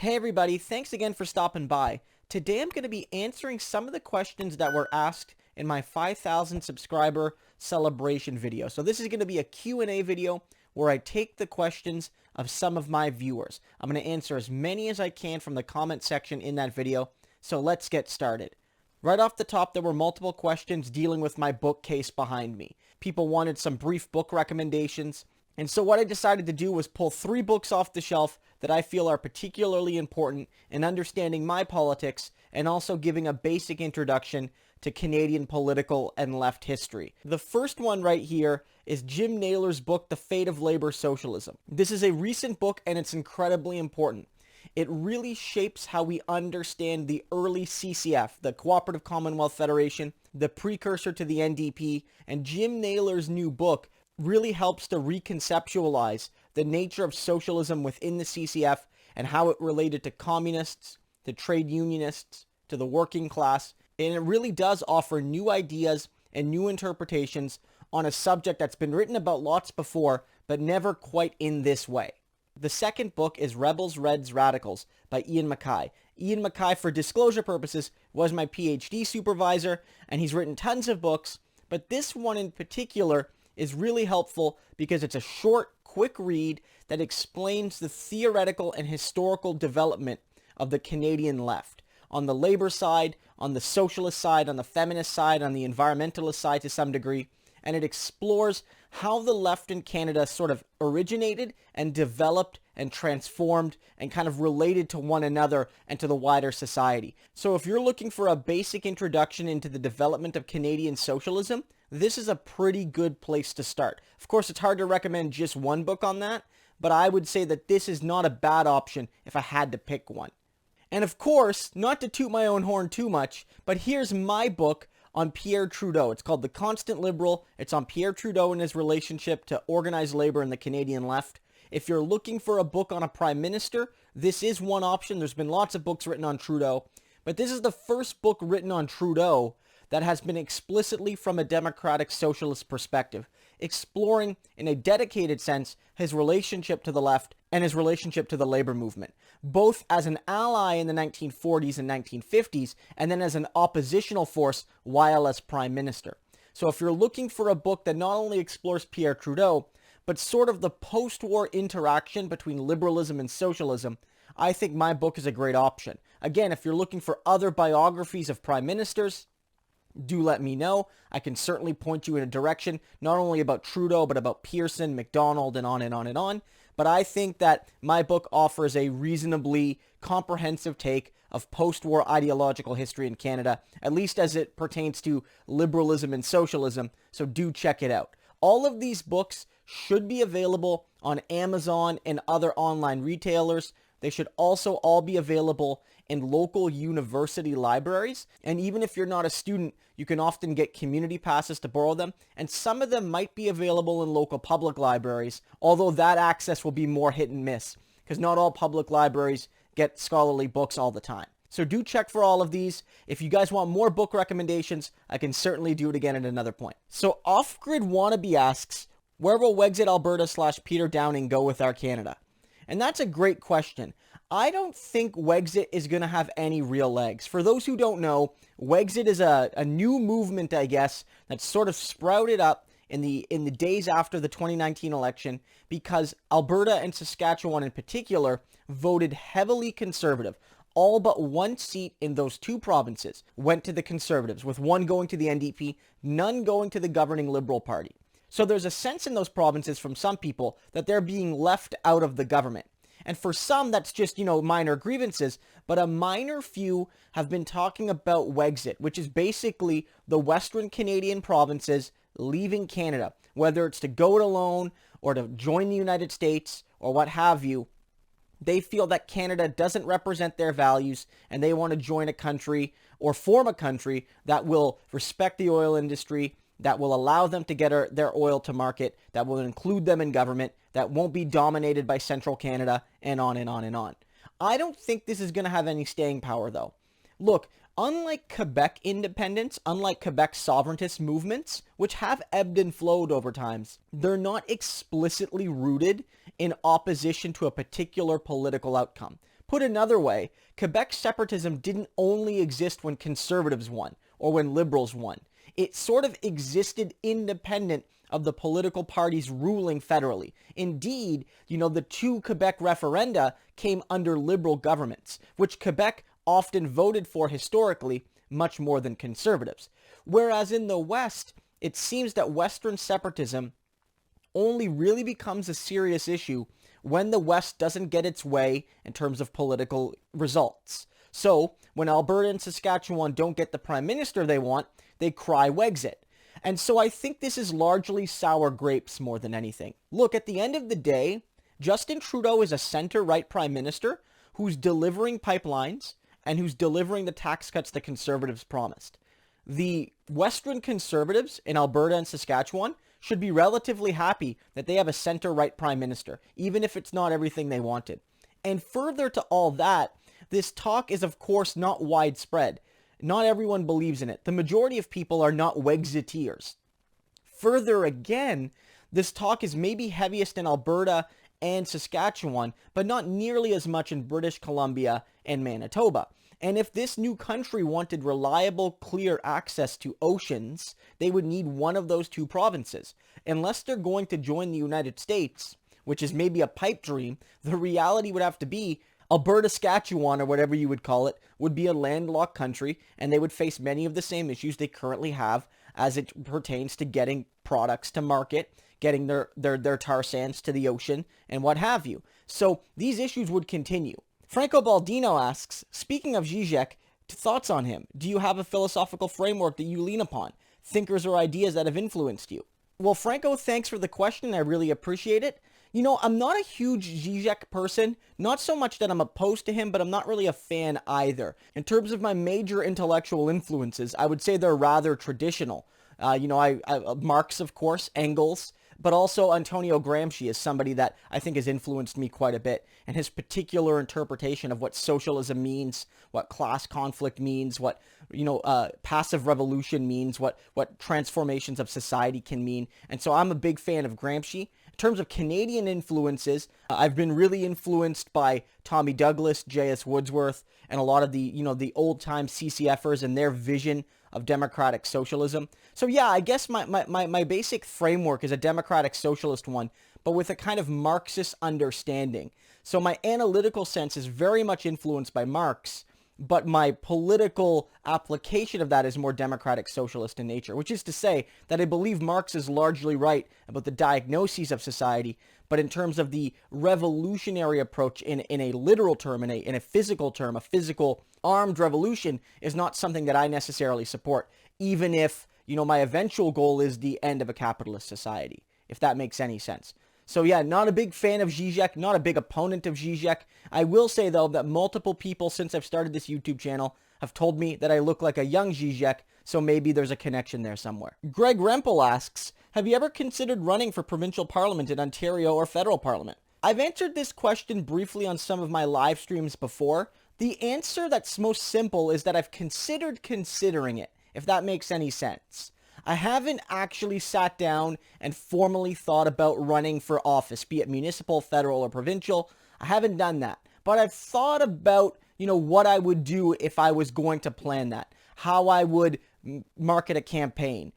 Hey everybody, thanks again for stopping by. Today I'm going to be answering some of the questions that were asked in my 5,000 subscriber celebration video. So this is going to be a Q&A video where I take the questions of some of my viewers. I'm going to answer as many as I can from the comment section in that video. So let's get started. Right off the top, there were multiple questions dealing with my bookcase behind me. People wanted some brief book recommendations. And so what I decided to do was pull 3 books off the shelf that I feel are particularly important in understanding my politics and also giving a basic introduction to Canadian political and left history. The first one right here is Jim Naylor's book, The Fate of Labor Socialism. This is a recent book and it's incredibly important. It really shapes how we understand the early CCF, the Cooperative Commonwealth Federation, the precursor to the NDP, and Jim Naylor's new book really helps to reconceptualize the nature of socialism within the CCF and how it related to communists, to trade unionists, to the working class. And it really does offer new ideas and new interpretations on a subject that's been written about lots before, but never quite in this way. The second book is Rebels, Reds, Radicals by Ian MacKay. Ian MacKay, for disclosure purposes, was my PhD supervisor, and he's written tons of books, but this one in particular is really helpful because it's a short, quick read that explains the theoretical and historical development of the Canadian left. On the labor side, on the socialist side, on the feminist side, on the environmentalist side to some degree, and it explores how the left in Canada sort of originated and developed and transformed and kind of related to one another and to the wider society. So if you're looking for a basic introduction into the development of Canadian socialism, this is a pretty good place to start. Of course, it's hard to recommend just one book on that, but I would say that this is not a bad option if I had to pick one. And of course, not to toot my own horn too much, but here's my book on Pierre Trudeau. It's called The Constant Liberal. It's on Pierre Trudeau and his relationship to organized labor and the Canadian left. If you're looking for a book on a prime minister, this is one option. There's been lots of books written on Trudeau, but this is the first book written on Trudeau that has been explicitly from a democratic socialist perspective, exploring in a dedicated sense his relationship to the left and his relationship to the labor movement, both as an ally in the 1940s and 1950s, and then as an oppositional force while as prime minister. So if you're looking for a book that not only explores Pierre Trudeau, but sort of the post-war interaction between liberalism and socialism, I think my book is a great option. Again, if you're looking for other biographies of prime ministers, do let me know. I can certainly point you in a direction, not only about Trudeau, but about Pearson, MacDonald, and on and on and on. But I think that my book offers a reasonably comprehensive take of post-war ideological history in Canada, at least as it pertains to liberalism and socialism, so do check it out. All of these books should be available on Amazon and other online retailers. They should also all be available in local university libraries. And even if you're not a student, you can often get community passes to borrow them. And some of them might be available in local public libraries, although that access will be more hit and miss because not all public libraries get scholarly books all the time. So do check for all of these. If you guys want more book recommendations, I can certainly do it again at another point. So Off-Grid Wannabe asks, where will Wexit Alberta / Peter Downing go with our Canada? And that's a great question. I don't think Wexit is going to have any real legs. For those who don't know, Wexit is a new movement, I guess, that sort of sprouted up in the days after the 2019 election because Alberta and Saskatchewan in particular voted heavily conservative. All but one seat in those two provinces went to the Conservatives, with one going to the NDP, none going to the governing Liberal Party. So there's a sense in those provinces from some people that they're being left out of the government. And for some, that's just, minor grievances, but a minor few have been talking about Wexit, which is basically the Western Canadian provinces leaving Canada, whether it's to go it alone or to join the United States or what have you. They feel that Canada doesn't represent their values and they want to join a country or form a country that will respect the oil industry, that will allow them to get their oil to market, that will include them in government, that won't be dominated by central Canada, and on and on and on. I don't think this is going to have any staying power, though. Look, unlike Quebec independence, unlike Quebec sovereigntist movements, which have ebbed and flowed over times, they're not explicitly rooted in opposition to a particular political outcome. Put another way, Quebec separatism didn't only exist when conservatives won or when liberals won. It sort of existed independent of the political parties ruling federally. Indeed, the two Quebec referenda came under liberal governments, which Quebec often voted for historically much more than conservatives. Whereas in the West, it seems that Western separatism only really becomes a serious issue when the West doesn't get its way in terms of political results. So, when Alberta and Saskatchewan don't get the prime minister they want, they cry Wexit. And so I think this is largely sour grapes more than anything. Look, at the end of the day, Justin Trudeau is a center-right prime minister who's delivering pipelines and who's delivering the tax cuts the Conservatives promised. The Western Conservatives in Alberta and Saskatchewan should be relatively happy that they have a center-right prime minister, even if it's not everything they wanted. And further to all that, this talk is of course not widespread. Not everyone believes in it. The majority of people are not Wexiteers. Further again, this talk is maybe heaviest in Alberta and Saskatchewan, but not nearly as much in British Columbia and Manitoba. And if this new country wanted reliable, clear access to oceans, they would need one of those two provinces. Unless they're going to join the United States, which is maybe a pipe dream, the reality would have to be Alberta, Saskatchewan, or whatever you would call it, would be a landlocked country, and they would face many of the same issues they currently have as it pertains to getting products to market, getting their tar sands to the ocean, and what have you. So these issues would continue. Franco Baldino asks, speaking of Zizek, thoughts on him? Do you have a philosophical framework that you lean upon? Thinkers or ideas that have influenced you? Well, Franco, thanks for the question. I really appreciate it. I'm not a huge Zizek person, not so much that I'm opposed to him, but I'm not really a fan either. In terms of my major intellectual influences, I would say they're rather traditional. Marx, of course, Angus, but also Antonio Gramsci is somebody that I think has influenced me quite a bit, and his particular interpretation of what socialism means, what class conflict means, what passive revolution means, what transformations of society can mean. And so I'm a big fan of Gramsci. In terms of Canadian influences, I've been really influenced by Tommy Douglas, J.S. Woodsworth, and a lot of the old-time CCFers and their vision of democratic socialism. So yeah, I guess my basic framework is a democratic socialist one, but with a kind of Marxist understanding. So my analytical sense is very much influenced by Marx, but my political application of that is more democratic socialist in nature, which is to say that I believe Marx is largely right about the diagnoses of society, but in terms of the revolutionary approach in a literal term, in a physical term, a physical armed revolution is not something that I necessarily support, even if, my eventual goal is the end of a capitalist society, if that makes any sense. So yeah, not a big fan of Zizek, not a big opponent of Zizek. I will say, though, that multiple people since I've started this YouTube channel have told me that I look like a young Zizek, so maybe there's a connection there somewhere. Greg Rempel asks, have you ever considered running for provincial parliament in Ontario or federal parliament? I've answered this question briefly on some of my live streams before. The answer that's most simple is that I've considered considering it, if that makes any sense. I haven't actually sat down and formally thought about running for office, be it municipal, federal, or provincial. I haven't done that. But I've thought about, what I would do if I was going to plan that, how I would market a campaign,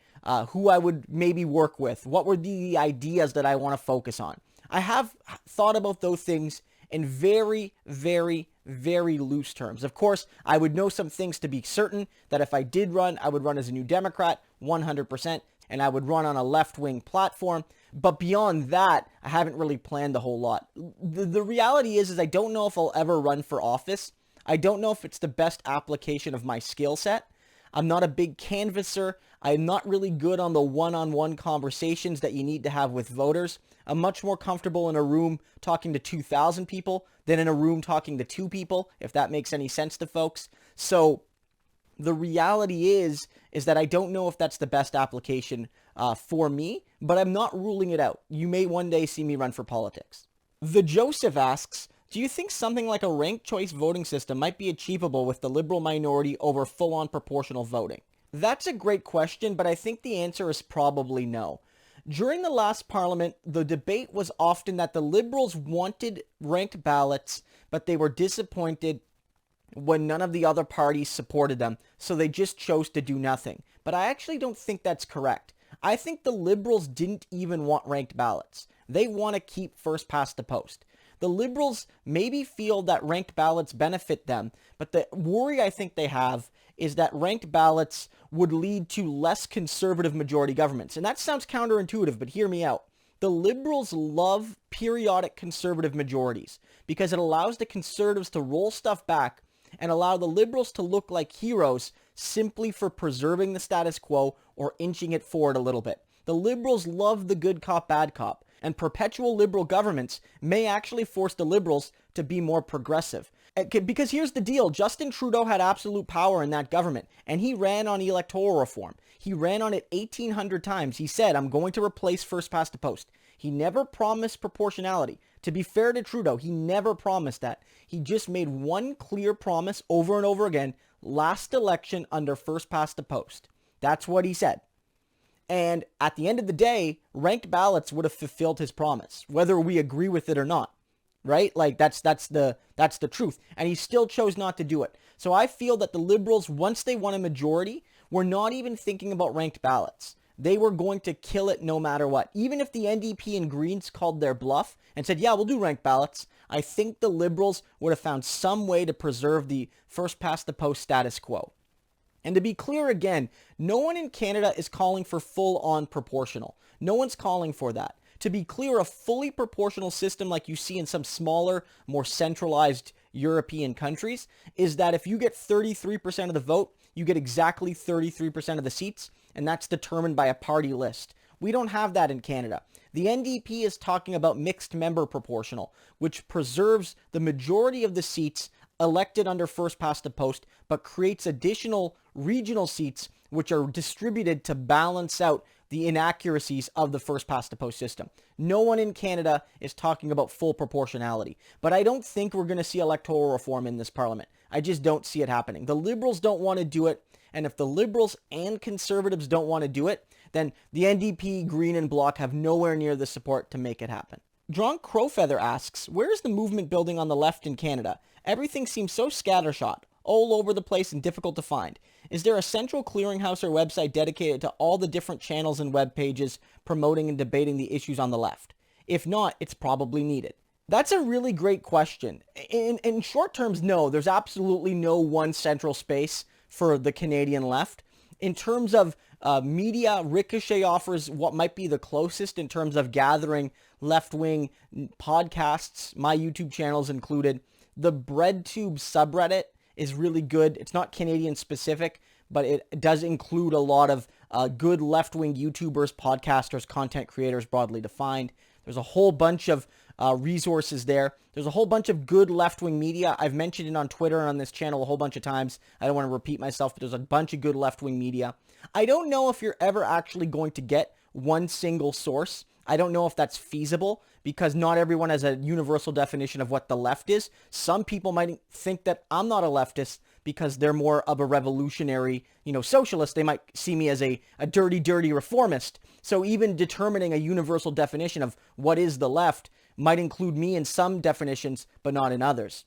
who I would maybe work with, what were the ideas that I want to focus on. I have thought about those things in very, very, very loose terms. Of course, I would know some things to be certain, that if I did run, I would run as a New Democrat, 100%, and I would run on a left-wing platform. But beyond that, I haven't really planned a whole lot. The reality is I don't know if I'll ever run for office. I don't know if it's the best application of my skill set. I'm not a big canvasser. I'm not really good on the one-on-one conversations that you need to have with voters. I'm much more comfortable in a room talking to 2,000 people than in a room talking to 2 people, if that makes any sense to folks. So the reality is that I don't know if that's the best application for me, but I'm not ruling it out. You may one day see me run for politics. The Joseph asks, do you think something like a ranked choice voting system might be achievable with the liberal minority over full-on proportional voting? That's a great question, but I think the answer is probably no. During the last parliament, the debate was often that the Liberals wanted ranked ballots, but they were disappointed when none of the other parties supported them, so they just chose to do nothing. But I actually don't think that's correct. I think the Liberals didn't even want ranked ballots. They want to keep first past the post. The Liberals maybe feel that ranked ballots benefit them, but the worry I think they have is that ranked ballots would lead to less conservative majority governments. And that sounds counterintuitive, but hear me out. The Liberals love periodic conservative majorities because it allows the Conservatives to roll stuff back and allow the Liberals to look like heroes simply for preserving the status quo or inching it forward a little bit. The Liberals love the good cop, bad cop, and perpetual Liberal governments may actually force the Liberals to be more progressive. Because here's the deal, Justin Trudeau had absolute power in that government, and he ran on electoral reform. He ran on it 1,800 times. He said, I'm going to replace first past the post. He never promised proportionality. To be fair to Trudeau, he never promised that. He just made one clear promise over and over again, last election under first past the post. That's what he said. And at the end of the day, ranked ballots would have fulfilled his promise, whether we agree with it or not. Right? Like that's the truth. And he still chose not to do it. So I feel that the Liberals, once they won a majority, were not even thinking about ranked ballots. They were going to kill it no matter what. Even if the NDP and Greens called their bluff and said, yeah, we'll do ranked ballots, I think the Liberals would have found some way to preserve the first past the post status quo. And to be clear again, no one in Canada is calling for full-on proportional. No one's calling for that. To be clear, a fully proportional system like you see in some smaller, more centralized European countries is that if you get 33% of the vote, you get exactly 33% of the seats, and that's determined by a party list. We don't have that in Canada. The NDP is talking about mixed member proportional, which preserves the majority of the seats elected under first past the post, but creates additional regional seats which are distributed to balance out the inaccuracies of the first past the post system. No one in Canada is talking about full proportionality, but I don't think we're going to see electoral reform in this parliament. I just don't see it happening. The Liberals don't want to do it, and if the Liberals and Conservatives don't want to do it, then the NDP, Green, and Bloc have nowhere near the support to make it happen. John Crowfeather asks, where is the movement building on the left in Canada? Everything seems so scattershot, all over the place and difficult to find. Is there a central clearinghouse or website dedicated to all the different channels and web pages promoting and debating the issues on the left? If not, it's probably needed. That's a really great question. In short terms, no, there's absolutely no one central space for the Canadian left. In terms of media, Ricochet offers what might be the closest in terms of gathering left-wing podcasts, my YouTube channels included. The BreadTube subreddit is really good. It's not Canadian specific, but it does include a lot of good left-wing YouTubers, podcasters, content creators, broadly defined. There's a whole bunch of resources there. There's a whole bunch of good left-wing media. I've mentioned it on Twitter and on this channel a whole bunch of times. I don't want to repeat myself, but there's a bunch of good left-wing media. I don't know if you're ever actually going to get one single source. I don't know if that's feasible because not everyone has a universal definition of what the left is. Some people might think that I'm not a leftist because they're more of a revolutionary, socialist. They might see me as a dirty, dirty reformist. So even determining a universal definition of what is the left might include me in some definitions, but not in others.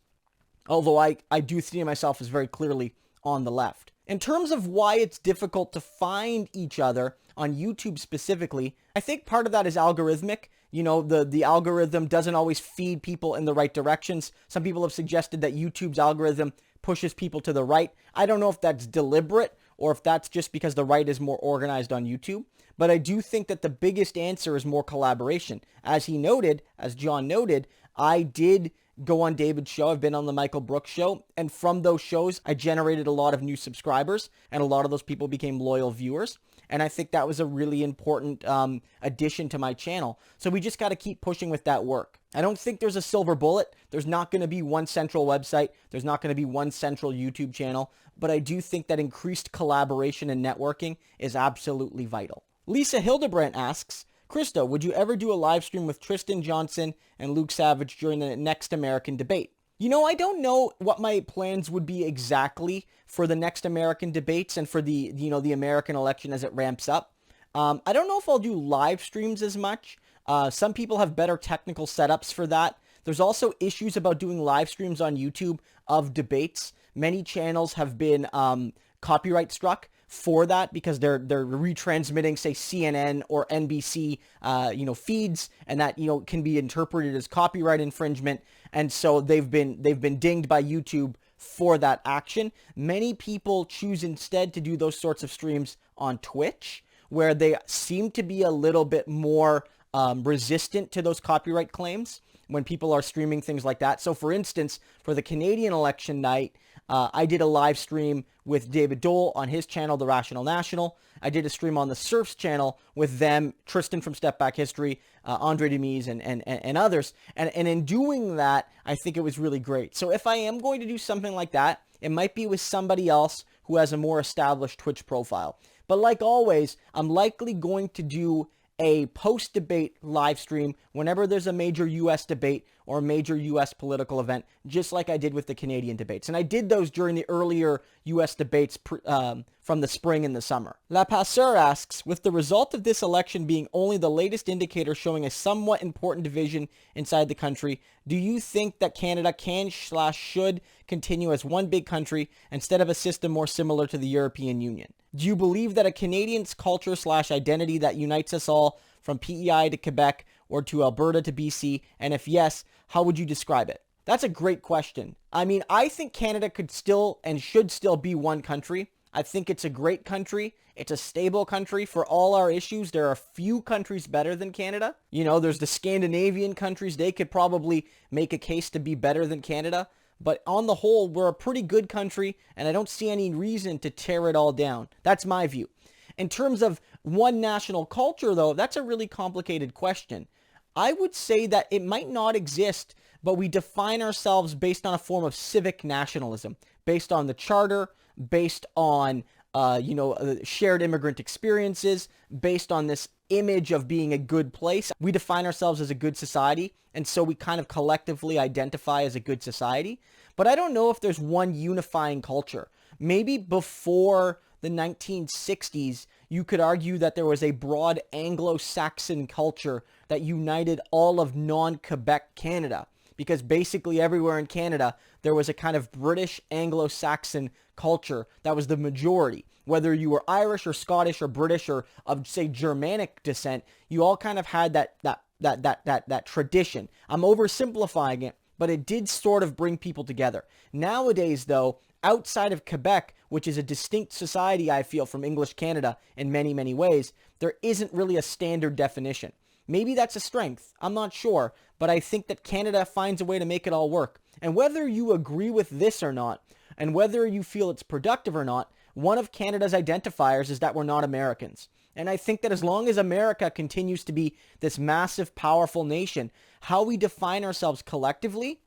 Although I do see myself as very clearly on the left. In terms of why it's difficult to find each other on YouTube specifically, I think part of that is algorithmic. The algorithm doesn't always feed people in the right directions. Some people have suggested that YouTube's algorithm pushes people to the right. I don't know if that's deliberate or if that's just because the right is more organized on YouTube. But I do think that the biggest answer is more collaboration. As John noted, I did go on David's show. I've been on the Michael Brooks show. And from those shows, I generated a lot of new subscribers. And a lot of those people became loyal viewers. And I think that was a really important addition to my channel. So we just got to keep pushing with that work. I don't think there's a silver bullet. There's not going to be one central website. There's not going to be one central YouTube channel. But I do think that increased collaboration and networking is absolutely vital. Lisa Hildebrandt asks, Krista, would you ever do a live stream with Tristan Johnson and Luke Savage during the next American debate? I don't know what my plans would be exactly for the next American debates and for the American election as it ramps up. I don't know if I'll do live streams as much. Some people have better technical setups for that. There's also issues about doing live streams on YouTube of debates. Many channels have been copyright struck for that because they're retransmitting, say, CNN or NBC, feeds, and that, can be interpreted as copyright infringement. And so they've been dinged by YouTube for that action. Many people choose instead to do those sorts of streams on Twitch, where they seem to be a little bit more resistant to those copyright claims when people are streaming things like that. So for instance, for the Canadian election night, I did a live stream with David Dole on his channel, The Rational National. I did a stream on the Surfs channel with them, Tristan from Step Back History, Andre Demise, and others. And in doing that, I think it was really great. So if I am going to do something like that, it might be with somebody else who has a more established Twitch profile. But like always, I'm likely going to do a post-debate live stream whenever there's a major U.S. debate or a major U.S. political event, just like I did with the Canadian debates. And I did those during the earlier U.S. debates from the spring and the summer. La Passeur asks, with the result of this election being only the latest indicator showing a somewhat important division inside the country, do you think that Canada can/should continue as one big country instead of a system more similar to the European Union? Do you believe that a Canadian's culture/identity that unites us all from PEI to Quebec or to Alberta to BC? And if yes, how would you describe it? That's a great question. I mean, I think Canada could still and should still be one country. I think it's a great country. It's a stable country. For all our issues, there are few countries better than Canada. There's the Scandinavian countries. They could probably make a case to be better than Canada. But on the whole, we're a pretty good country, and I don't see any reason to tear it all down. That's my view. In terms of one national culture, though, that's a really complicated question. I would say that it might not exist, but we define ourselves based on a form of civic nationalism, based on the charter, based on, shared immigrant experiences, based on this image of being a good place. We define ourselves as a good society, and so we kind of collectively identify as a good society. But I don't know if there's one unifying culture. Maybe before the 1960s, you could argue that there was a broad Anglo-Saxon culture that united all of non-Quebec Canada, because basically everywhere in Canada, there was a kind of British Anglo-Saxon culture that was the majority. Whether you were Irish or Scottish or British or of, say, Germanic descent, you all kind of had that tradition. I'm oversimplifying it, but it did sort of bring people together. Nowadays, though, outside of Quebec, which is a distinct society, I feel, from English Canada in many, many ways, there isn't really a standard definition. Maybe that's a strength. I'm not sure, but I think that Canada finds a way to make it all work. And whether you agree with this or not, and whether you feel it's productive or not, one of Canada's identifiers is that we're not Americans. And I think that as long as America continues to be this massive, powerful nation, how we define ourselves collectively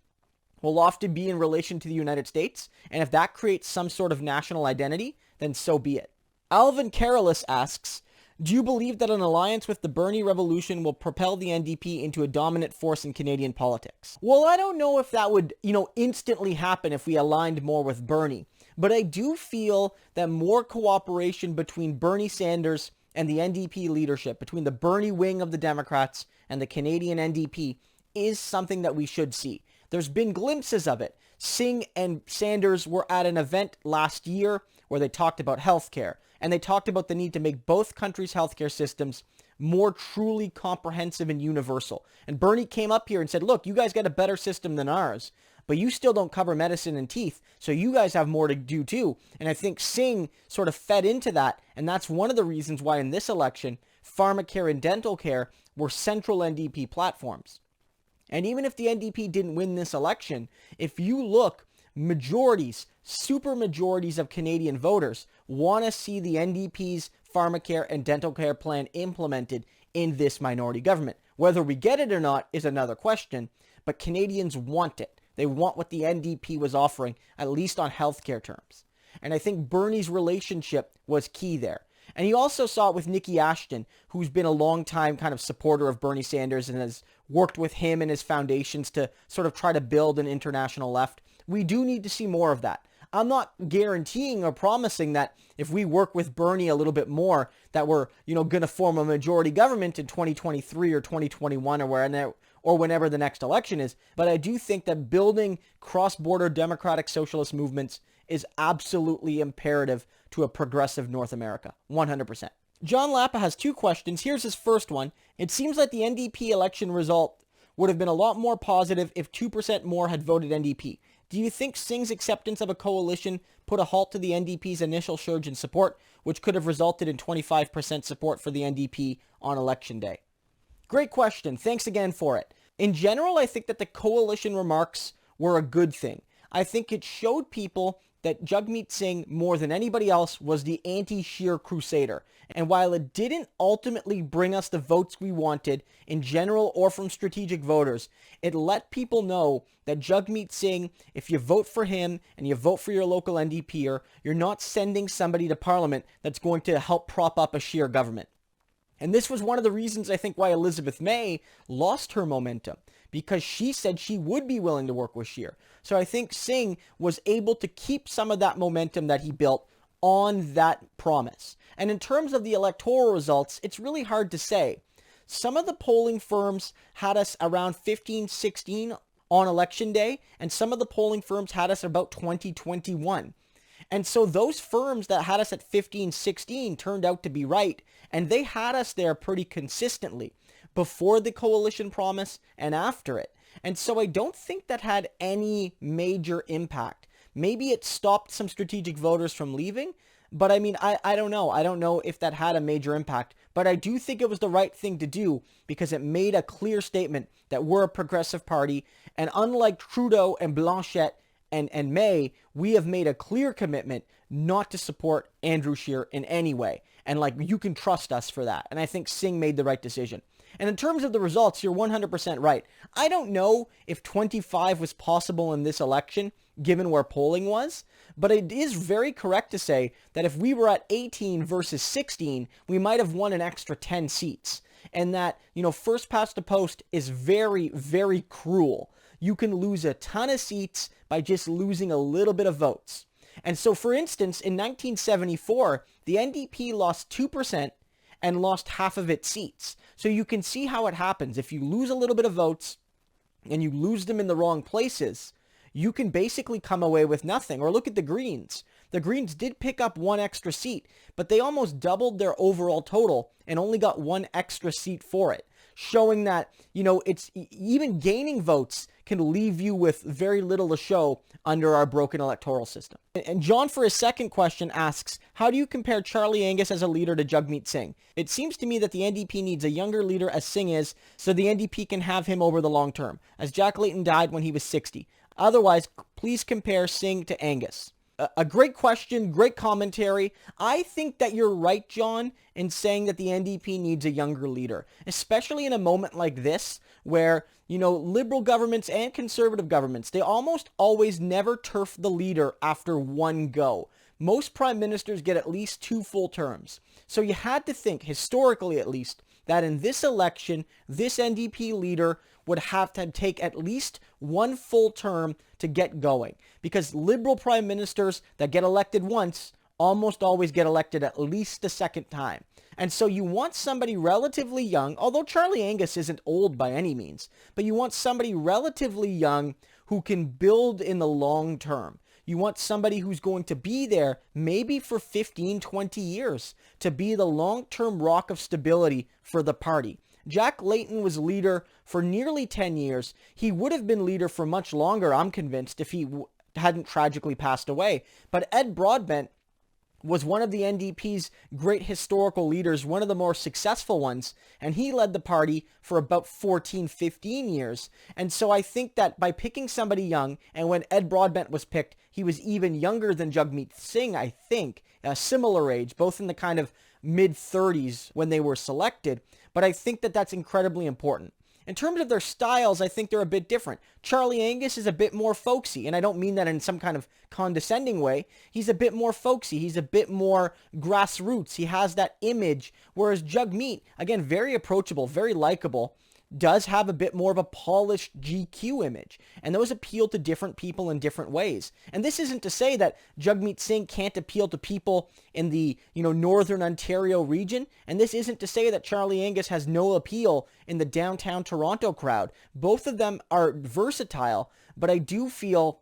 will often be in relation to the United States. And if that creates some sort of national identity, then so be it. Alvin Carolus asks, do you believe that an alliance with the Bernie Revolution will propel the NDP into a dominant force in Canadian politics? Well, I don't know if that would, instantly happen if we aligned more with Bernie. But I do feel that more cooperation between Bernie Sanders and the NDP leadership, between the Bernie wing of the Democrats and the Canadian NDP, is something that we should see. There's been glimpses of it. Singh and Sanders were at an event last year where they talked about healthcare, and they talked about the need to make both countries' healthcare systems more truly comprehensive and universal. And Bernie came up here and said, look, you guys got a better system than ours, but you still don't cover medicine and teeth, so you guys have more to do too. And I think Singh sort of fed into that, and that's one of the reasons why in this election, pharmacare and dental care were central NDP platforms. And even if the NDP didn't win this election, if you look, majorities, super majorities of Canadian voters want to see the NDP's pharmacare and dental care plan implemented in this minority government. Whether we get it or not is another question, but Canadians want it. They want what the NDP was offering, at least on healthcare terms. And I think Bernie's relationship was key there. And you also saw it with Nikki Ashton, who's been a long time kind of supporter of Bernie Sanders and has worked with him and his foundations to sort of try to build an international left. We do need to see more of that. I'm not guaranteeing or promising that if we work with Bernie a little bit more, that we're, going to form a majority government in 2023 or 2021 or whenever the next election is. But I do think that building cross-border democratic socialist movements is absolutely imperative to a progressive North America. 100%. John Lappa has 2 questions. Here's his first one. It seems like the NDP election result would have been a lot more positive if 2% more had voted NDP. Do you think Singh's acceptance of a coalition put a halt to the NDP's initial surge in support, which could have resulted in 25% support for the NDP on election day? Great question. Thanks again for it. In general, I think that the coalition remarks were a good thing. I think it showed people that Jagmeet Singh, more than anybody else, was the anti-Scheer crusader. And while it didn't ultimately bring us the votes we wanted, in general or from strategic voters, it let people know that Jagmeet Singh, if you vote for him and you vote for your local NDPer, you're not sending somebody to Parliament that's going to help prop up a Scheer government. And this was one of the reasons, I think, why Elizabeth May lost her momentum, because she said she would be willing to work with Scheer. So I think Singh was able to keep some of that momentum that he built on that promise. And in terms of the electoral results, it's really hard to say. Some of the polling firms had us around 15, 16 on election day, and some of the polling firms had us about 20, 21. And so those firms that had us at 15, 16 turned out to be right, and they had us there pretty consistently before the coalition promise and after it. And so I don't think that had any major impact. Maybe it stopped some strategic voters from leaving, but I mean, I don't know. I don't know if that had a major impact, but I do think it was the right thing to do because it made a clear statement that we're a progressive party, and unlike Trudeau and Blanchet and May, we have made a clear commitment not to support Andrew Scheer in any way. And you can trust us for that. And I think Singh made the right decision. And in terms of the results, you're 100% right. I don't know if 25 was possible in this election, given where polling was, but it is very correct to say that if we were at 18 versus 16, we might have won an extra 10 seats. And that, first past the post is very, very cruel. You can lose a ton of seats by just losing a little bit of votes. And so, for instance, in 1974, the NDP lost 2% and lost half of its seats. So you can see how it happens. If you lose a little bit of votes and you lose them in the wrong places, you can basically come away with nothing. Or look at the Greens. The Greens did pick up 1 extra seat, but they almost doubled their overall total and only got 1 extra seat for it, showing that, it's even gaining votes can leave you with very little to show under our broken electoral system. And John, for his second question, asks, how do you compare Charlie Angus as a leader to Jagmeet Singh? It seems to me that the NDP needs a younger leader as Singh is, so the NDP can have him over the long term, as Jack Layton died when he was 60. Otherwise, please compare Singh to Angus. A great question, great commentary. I think that you're right, John, in saying that the NDP needs a younger leader, especially in a moment like this where, liberal governments and conservative governments, they almost always never turf the leader after one go. Most prime ministers get at least 2 full terms. So you had to think, historically at least, that in this election, this NDP leader would have to take at least 1 full term to get going. Because liberal prime ministers that get elected once almost always get elected at least a second time. And so you want somebody relatively young, although Charlie Angus isn't old by any means, but you want somebody relatively young who can build in the long term. You want somebody who's going to be there maybe for 15, 20 years to be the long-term rock of stability for the party. Jack Layton was leader for nearly 10 years. He would have been leader for much longer, I'm convinced, if he hadn't tragically passed away. But Ed Broadbent was one of the NDP's great historical leaders, one of the more successful ones, and he led the party for about 14, 15 years. And so I think that by picking somebody young, and when Ed Broadbent was picked, he was even younger than Jagmeet Singh, I think, a similar age, both in the kind of mid-30s when they were selected, but I think that that's incredibly important. In terms of their styles, I think they're a bit different. Charlie Angus is a bit more folksy, and I don't mean that in some kind of condescending way. He's a bit more folksy. He's a bit more grassroots. He has that image, whereas Jagmeet, again, very approachable, very likable, does have a bit more of a polished GQ image, and those appeal to different people in different ways. And this isn't to say that Jagmeet Singh can't appeal to people in the, Northern Ontario region, and this isn't to say that Charlie Angus has no appeal in the downtown Toronto crowd. Both of them are versatile, but I do feel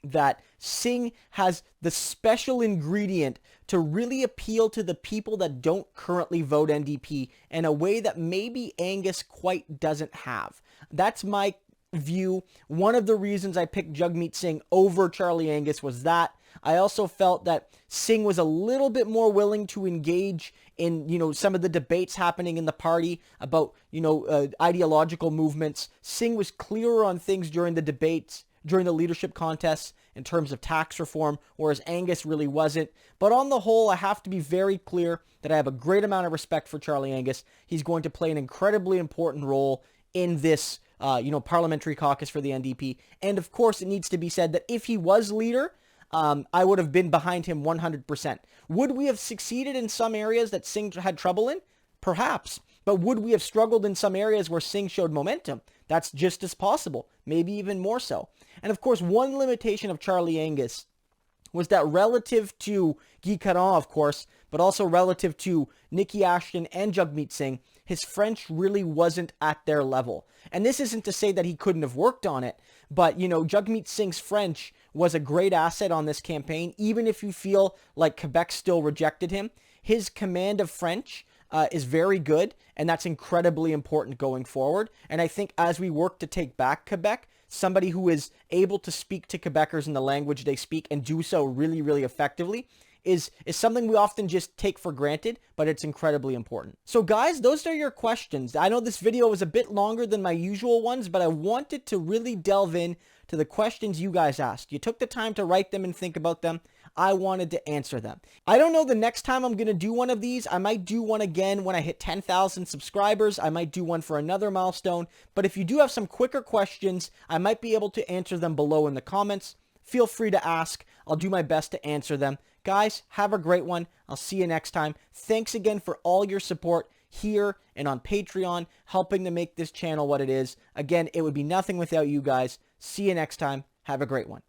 that Singh has the special ingredient to really appeal to the people that don't currently vote NDP in a way that maybe Angus quite doesn't have. That's my view. One of the reasons I picked Jagmeet Singh over Charlie Angus was that. I also felt that Singh was a little bit more willing to engage in, some of the debates happening in the party about, ideological movements. Singh was clearer on things during the debates, during the leadership contests in terms of tax reform, whereas Angus really wasn't. But on the whole, I have to be very clear that I have a great amount of respect for Charlie Angus. He's going to play an incredibly important role in this, parliamentary caucus for the NDP. And of course, it needs to be said that if he was leader, I would have been behind him 100%. Would we have succeeded in some areas that Singh had trouble in? Perhaps. But would we have struggled in some areas where Singh showed momentum? That's just as possible, maybe even more so. And of course, one limitation of Charlie Angus was that relative to Guy Caron, of course, but also relative to Nikki Ashton and Jagmeet Singh, his French really wasn't at their level. And this isn't to say that he couldn't have worked on it, but, Jagmeet Singh's French was a great asset on this campaign, even if you feel like Quebec still rejected him. His command of French is very good, and that's incredibly important going forward. And I think as we work to take back Quebec, somebody who is able to speak to Quebecers in the language they speak and do so really, really effectively is something we often just take for granted, but it's incredibly important. So guys, those are your questions. I know this video was a bit longer than my usual ones, but I wanted to really delve in to the questions you guys asked. You took the time to write them and think about them. I wanted to answer them. I don't know the next time I'm going to do one of these. I might do one again when I hit 10,000 subscribers. I might do one for another milestone. But if you do have some quicker questions, I might be able to answer them below in the comments. Feel free to ask. I'll do my best to answer them. Guys, have a great one. I'll see you next time. Thanks again for all your support here and on Patreon, helping to make this channel what it is. Again, it would be nothing without you guys. See you next time. Have a great one.